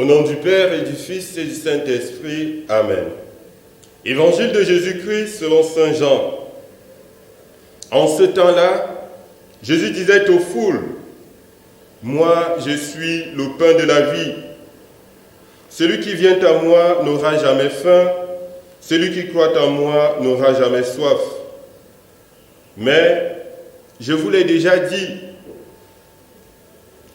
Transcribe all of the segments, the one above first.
Au nom du Père et du Fils et du Saint-Esprit. Amen. Évangile de Jésus-Christ selon saint Jean. En ce temps-là, Jésus disait aux foules, « Moi, je suis le pain de la vie. Celui qui vient à moi n'aura jamais faim, celui qui croit en moi n'aura jamais soif. Mais je vous l'ai déjà dit,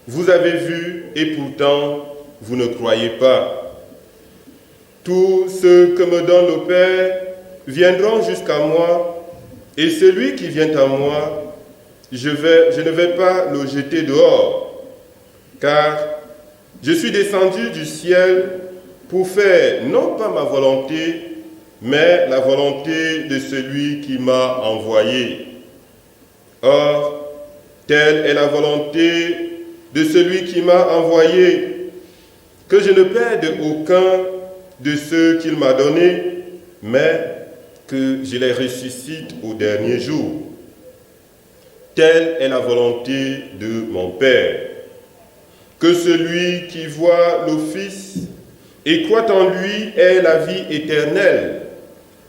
vous avez vu et pourtant vous ne croyez pas. Tous ceux que me donne le Père viendront jusqu'à moi, et celui qui vient à moi, je ne vais pas le jeter dehors, car je suis descendu du ciel pour faire non pas ma volonté, mais la volonté de celui qui m'a envoyé. Or, telle est la volonté de celui qui m'a envoyé, que je ne perde aucun de ceux qu'il m'a donnés, mais que je les ressuscite au dernier jour. Telle est la volonté de mon Père, que celui qui voit le Fils et croit en lui ait la vie éternelle,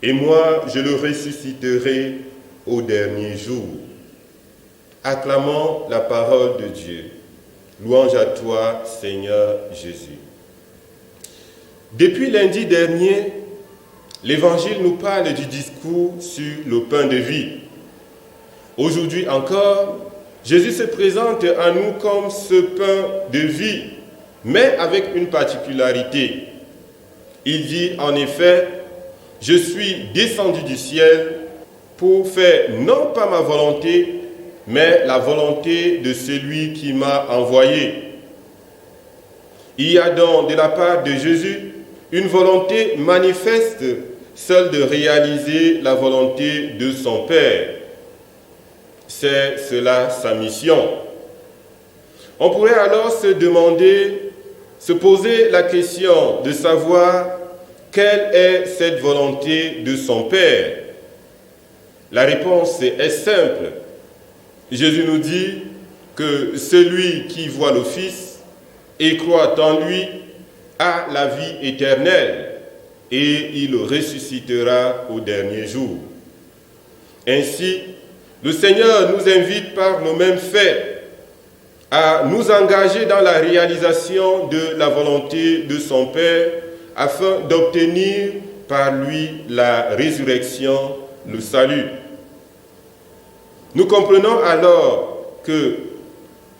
et moi je le ressusciterai au dernier jour. » Acclamons la parole de Dieu. Louange à toi, Seigneur Jésus. Depuis lundi dernier, l'Évangile nous parle du discours sur le pain de vie. Aujourd'hui encore, Jésus se présente à nous comme ce pain de vie, mais avec une particularité. Il dit en effet, « Je suis descendu du ciel pour faire non pas ma volonté, mais la volonté de celui qui m'a envoyé. » Il y a donc de la part de Jésus une volonté manifeste, celle de réaliser la volonté de son Père. C'est cela sa mission. On pourrait alors se poser la question de savoir quelle est cette volonté de son Père. La réponse est simple. Jésus nous dit que celui qui voit le Fils et croit en lui a la vie éternelle et il le ressuscitera au dernier jour. Ainsi, le Seigneur nous invite par nos mêmes faits à nous engager dans la réalisation de la volonté de son Père afin d'obtenir par lui la résurrection, le salut. Nous comprenons alors que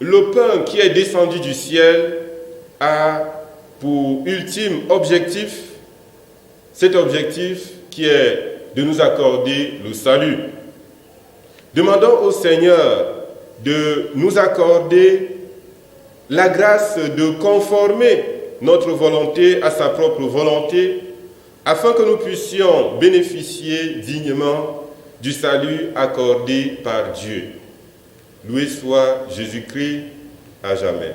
le pain qui est descendu du ciel a pour ultime objectif, cet objectif qui est de nous accorder le salut. Demandons au Seigneur de nous accorder la grâce de conformer notre volonté à sa propre volonté, afin que nous puissions bénéficier dignement du salut accordé par Dieu. Loué soit Jésus-Christ à jamais.